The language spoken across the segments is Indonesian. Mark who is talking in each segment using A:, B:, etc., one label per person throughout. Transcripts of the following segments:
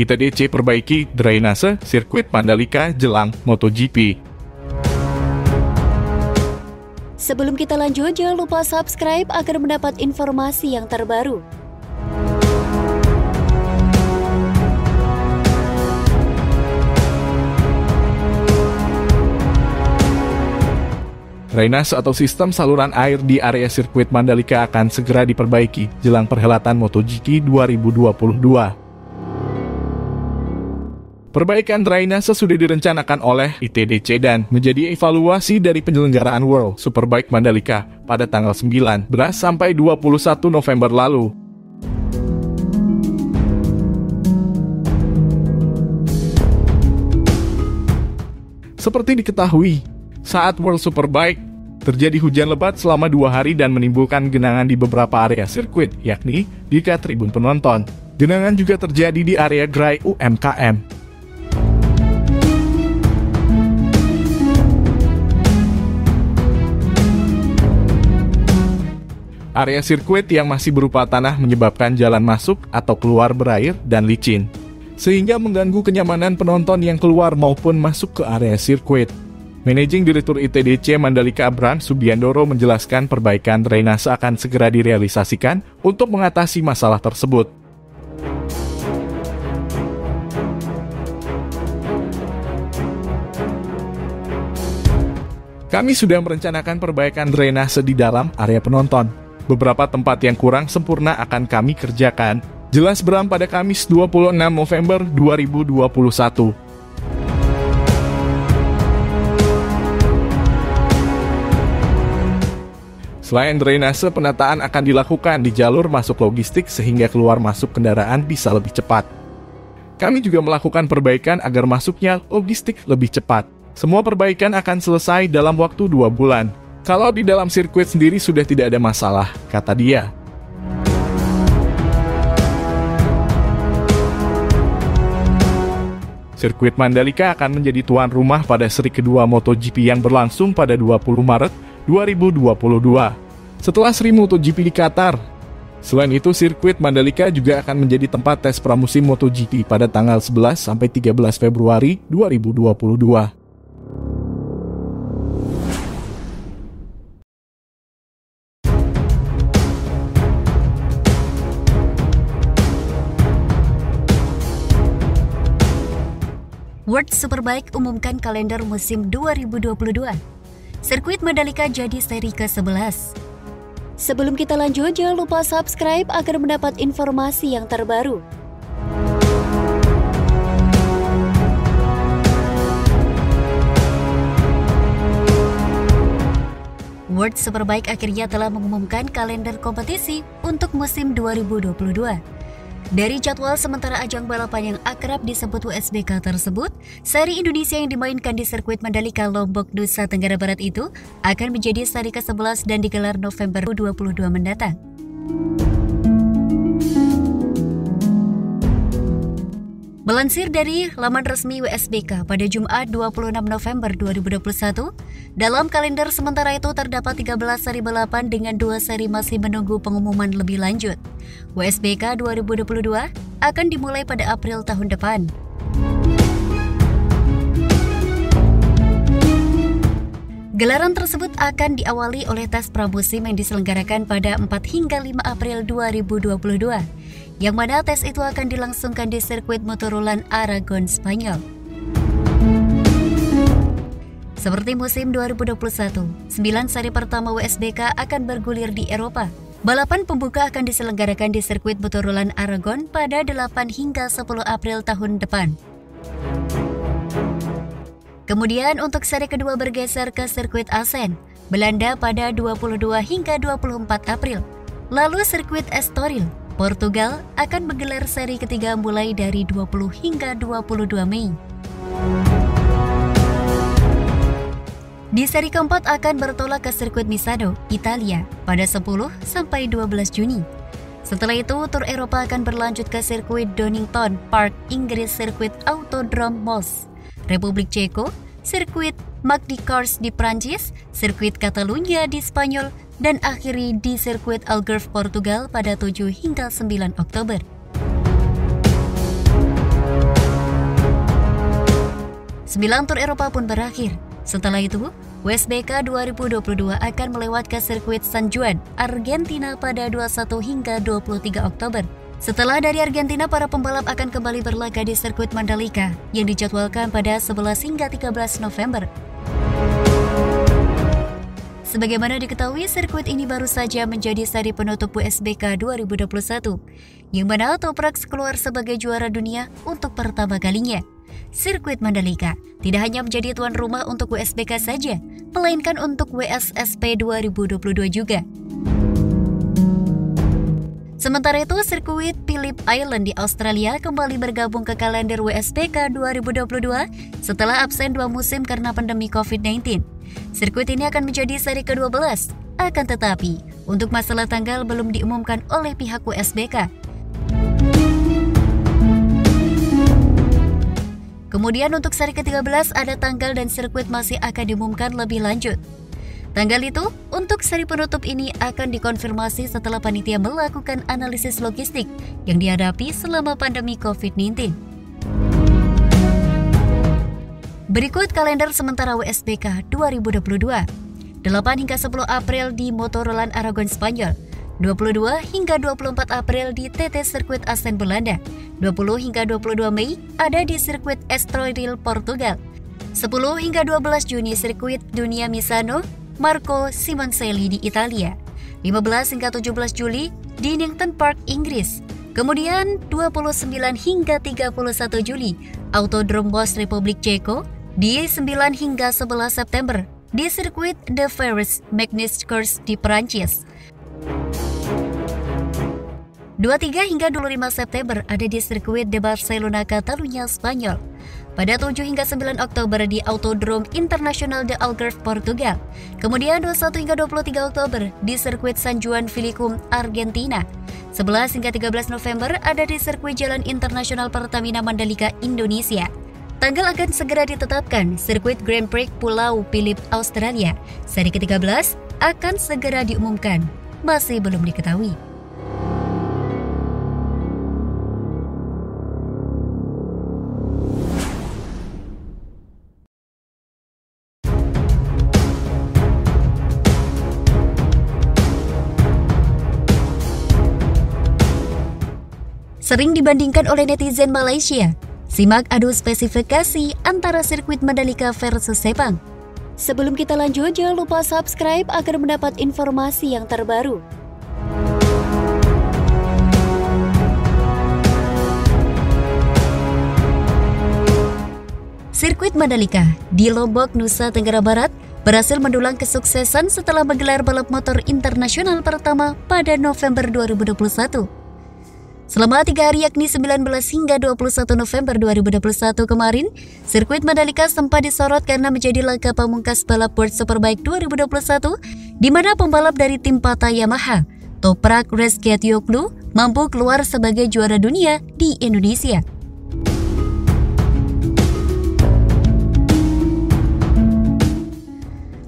A: ITDC perbaiki drainase sirkuit Mandalika jelang MotoGP.
B: Sebelum kita lanjut, jangan lupa subscribe agar mendapat informasi yang terbaru.
A: Drainase atau sistem saluran air di area sirkuit Mandalika akan segera diperbaiki jelang perhelatan MotoGP 2022. Perbaikan drainase sudah direncanakan oleh ITDC dan menjadi evaluasi dari penyelenggaraan World Superbike Mandalika pada tanggal 19 sampai 21 November lalu. Seperti diketahui, saat World Superbike, terjadi hujan lebat selama 2 hari dan menimbulkan genangan di beberapa area sirkuit, yakni di tribun penonton. Genangan juga terjadi di area gerai UMKM. Area sirkuit yang masih berupa tanah menyebabkan jalan masuk atau keluar berair dan licin, sehingga mengganggu kenyamanan penonton yang keluar maupun masuk ke area sirkuit. Managing Direktur ITDC Mandalika Bran Subiandoro menjelaskan perbaikan drainase akan segera direalisasikan untuk mengatasi masalah tersebut. Kami sudah merencanakan perbaikan drainase di dalam area penonton. Beberapa tempat yang kurang sempurna akan kami kerjakan. Jelas Bram pada Kamis 26 November 2021. Selain drainase, penataan akan dilakukan di jalur masuk logistik sehingga keluar masuk kendaraan bisa lebih cepat. Kami juga melakukan perbaikan agar masuknya logistik lebih cepat. Semua perbaikan akan selesai dalam waktu 2 bulan. Kalau di dalam sirkuit sendiri sudah tidak ada masalah, kata dia. Sirkuit Mandalika akan menjadi tuan rumah pada seri kedua MotoGP yang berlangsung pada 20 Maret 2022. Setelah seri MotoGP di Qatar. Selain itu, sirkuit Mandalika juga akan menjadi tempat tes pramusim MotoGP pada tanggal 11 sampai 13 Februari 2022.
B: World Superbike umumkan kalender musim 2022. Sirkuit Mandalika jadi seri ke-11. Sebelum kita lanjut, jangan lupa subscribe agar mendapat informasi yang terbaru. World Superbike akhirnya telah mengumumkan kalender kompetisi untuk musim 2022. Dari jadwal sementara ajang balapan yang akrab disebut WSBK tersebut, seri Indonesia yang dimainkan di sirkuit Mandalika Lombok, Nusa Tenggara Barat itu akan menjadi seri ke-11 dan digelar November 2022 mendatang. Melansir dari laman resmi WSBK pada Jumat 26 November 2021, dalam kalender sementara itu terdapat 13 seri balapan dengan 2 seri masih menunggu pengumuman lebih lanjut. WSBK 2022 akan dimulai pada April tahun depan. Gelaran tersebut akan diawali oleh tes pramusim yang diselenggarakan pada 4 hingga 5 April 2022. Yang mana tes itu akan dilangsungkan di sirkuit Motorland Aragon, Spanyol. Seperti musim 2021, 9 seri pertama WSBK akan bergulir di Eropa. Balapan pembuka akan diselenggarakan di sirkuit Motorland Aragon pada 8 hingga 10 April tahun depan. Kemudian untuk seri kedua bergeser ke sirkuit Assen, Belanda pada 22 hingga 24 April. Lalu sirkuit Estoril, Portugal akan menggelar seri ketiga mulai dari 20 hingga 22 Mei. Di seri keempat akan bertolak ke sirkuit Misano, Italia pada 10 sampai 12 Juni. Setelah itu, tur Eropa akan berlanjut ke sirkuit Donington Park, Inggris, sirkuit Autodrome Moss, Republik Ceko, sirkuit Marc de Cars di Prancis, sirkuit Catalunya di Spanyol, dan akhiri di sirkuit Algarve, Portugal pada 7 hingga 9 Oktober. 9 tur Eropa pun berakhir. Setelah itu, WSBK 2022 akan melewat ke sirkuit San Juan, Argentina pada 21 hingga 23 Oktober. Setelah dari Argentina, para pembalap akan kembali berlaga di sirkuit Mandalika yang dijadwalkan pada 11 hingga 13 November. Sebagaimana diketahui, sirkuit ini baru saja menjadi seri penutup WSBK 2021, yang mana Toprak keluar sebagai juara dunia untuk pertama kalinya. Sirkuit Mandalika tidak hanya menjadi tuan rumah untuk WSBK saja, melainkan untuk WSSP 2022 juga. Sementara itu, sirkuit Phillip Island di Australia kembali bergabung ke kalender WSBK 2022 setelah absen 2 musim karena pandemi COVID-19. Sirkuit ini akan menjadi seri ke-12, akan tetapi untuk masalah tanggal belum diumumkan oleh pihak WSBK. Kemudian untuk seri ke-13 ada tanggal dan sirkuit masih akan diumumkan lebih lanjut. Tanggal itu untuk seri penutup ini akan dikonfirmasi setelah panitia melakukan analisis logistik yang dihadapi selama pandemi COVID-19. Berikut kalender sementara WSBK 2022. 8 hingga 10 April di Motorland Aragon Spanyol. 22 hingga 24 April di TT Sirkuit Assen Belanda. 20 hingga 22 Mei ada di sirkuit Estoril Portugal. 10 hingga 12 Juni sirkuit Dunia Misano Marco Simoncelli di Italia. 15 hingga 17 Juli di Newton Park, Inggris. Kemudian 29 hingga 31 Juli Autodrome Bos Republik Ceko. Di 9 hingga 11 September di sirkuit De Ferris Magnus di Perancis. 23 hingga 25 September ada di sirkuit de Barcelona, Catalunya, Spanyol. Pada 7 hingga 9 Oktober di Autodrome Internacional de Algarve, Portugal. Kemudian 21 hingga 23 Oktober di sirkuit San Juan Vilicum, Argentina. 11 hingga 13 November ada di sirkuit Jalan Internasional Pertamina Mandalika, Indonesia. Tanggal akan segera ditetapkan. Sirkuit Grand Prix Pulau Phillip, Australia. Seri ke-13 akan segera diumumkan. Masih belum diketahui. Sering dibandingkan oleh netizen Malaysia. Simak adu spesifikasi antara sirkuit Mandalika versus Sepang. Sebelum kita lanjut, jangan lupa subscribe agar mendapat informasi yang terbaru. Sirkuit Mandalika di Lombok, Nusa Tenggara Barat berhasil mendulang kesuksesan setelah menggelar balap motor internasional pertama pada November 2021. Selama 3 hari yakni 19 hingga 21 November 2021 kemarin, sirkuit Mandalika sempat disorot karena menjadi laga pamungkas balap World Superbike 2021 di mana pembalap dari tim Pata Yamaha, Toprak Razgatlioglu, mampu keluar sebagai juara dunia di Indonesia.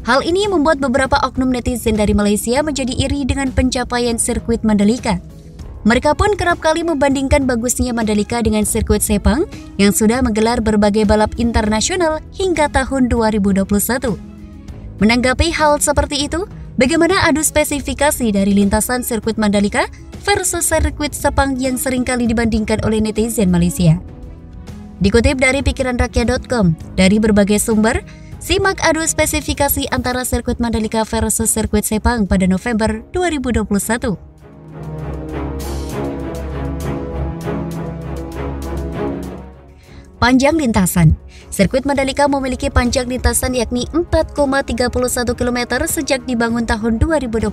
B: Hal ini membuat beberapa oknum netizen dari Malaysia menjadi iri dengan pencapaian sirkuit Mandalika. Mereka pun kerap kali membandingkan bagusnya Mandalika dengan sirkuit Sepang yang sudah menggelar berbagai balap internasional hingga tahun 2021. Menanggapi hal seperti itu, bagaimana adu spesifikasi dari lintasan sirkuit Mandalika versus sirkuit Sepang yang seringkali dibandingkan oleh netizen Malaysia? Dikutip dari pikiranrakyat.com, dari berbagai sumber, simak adu spesifikasi antara sirkuit Mandalika versus sirkuit Sepang pada November 2021. Panjang lintasan. Sirkuit Mandalika memiliki panjang lintasan yakni 4,31 km sejak dibangun tahun 2021.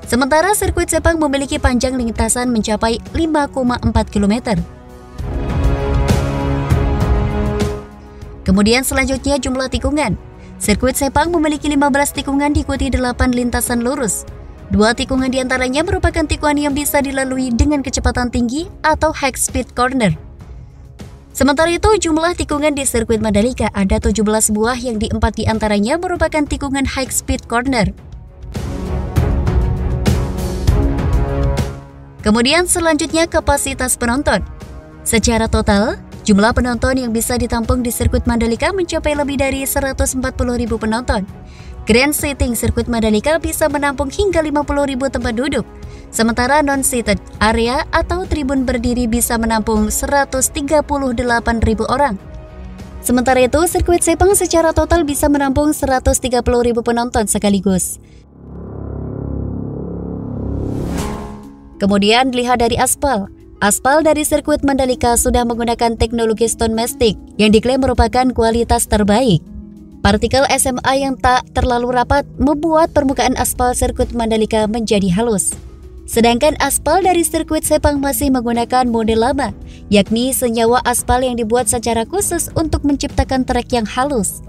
B: Sementara sirkuit Sepang memiliki panjang lintasan mencapai 5,4 km. Kemudian selanjutnya jumlah tikungan. Sirkuit Sepang memiliki 15 tikungan diikuti 8 lintasan lurus. 2 tikungan diantaranya merupakan tikungan yang bisa dilalui dengan kecepatan tinggi atau high speed corner. Sementara itu, jumlah tikungan di sirkuit Mandalika ada 17 buah yang 4 diantaranya merupakan tikungan high speed corner. Kemudian selanjutnya kapasitas penonton. Secara total, Jumlah penonton yang bisa ditampung di sirkuit Mandalika mencapai lebih dari 140.000 penonton. Grand Seating sirkuit Mandalika bisa menampung hingga 50.000 tempat duduk, sementara non-seated area atau tribun berdiri bisa menampung 138.000 orang. Sementara itu, sirkuit Sepang secara total bisa menampung 130.000 penonton sekaligus. Kemudian dilihat dari aspal. Aspal dari sirkuit Mandalika sudah menggunakan teknologi Stone Mastic yang diklaim merupakan kualitas terbaik. Partikel SMA yang tak terlalu rapat membuat permukaan aspal sirkuit Mandalika menjadi halus. Sedangkan aspal dari sirkuit Sepang masih menggunakan model lama, yakni senyawa aspal yang dibuat secara khusus untuk menciptakan trek yang halus.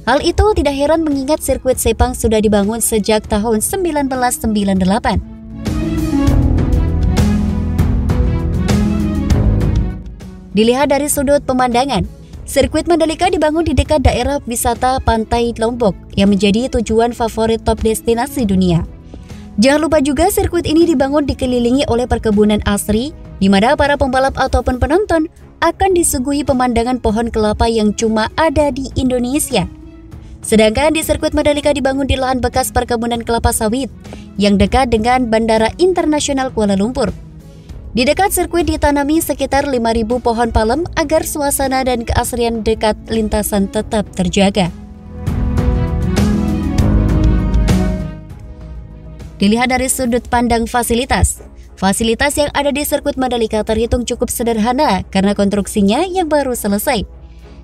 B: Hal itu tidak heran mengingat sirkuit Sepang sudah dibangun sejak tahun 1998. Dilihat dari sudut pemandangan, sirkuit Mandalika dibangun di dekat daerah wisata Pantai Lombok yang menjadi tujuan favorit top destinasi dunia. Jangan lupa juga sirkuit ini dibangun dikelilingi oleh perkebunan asri, di mana para pembalap ataupun penonton akan disuguhi pemandangan pohon kelapa yang cuma ada di Indonesia. Sedangkan di sirkuit Mandalika dibangun di lahan bekas perkebunan kelapa sawit yang dekat dengan Bandara Internasional Kuala Lumpur. Di dekat sirkuit ditanami sekitar 5.000 pohon palem agar suasana dan keasrian dekat lintasan tetap terjaga. Dilihat dari sudut pandang fasilitas. Fasilitas yang ada di sirkuit Mandalika terhitung cukup sederhana karena konstruksinya yang baru selesai.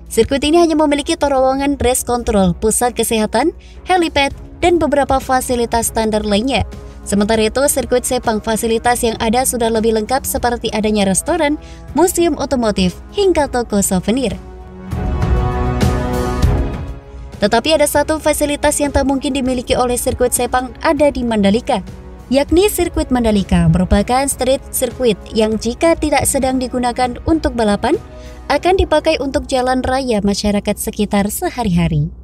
B: Sirkuit ini hanya memiliki terowongan race control, pusat kesehatan, helipad, dan beberapa fasilitas standar lainnya. Sementara itu, sirkuit Sepang fasilitas yang ada sudah lebih lengkap seperti adanya restoran, museum otomotif, hingga toko souvenir. Tetapi ada satu fasilitas yang tak mungkin dimiliki oleh sirkuit Sepang ada di Mandalika, yakni sirkuit Mandalika merupakan street circuit yang jika tidak sedang digunakan untuk balapan, akan dipakai untuk jalan raya masyarakat sekitar sehari-hari.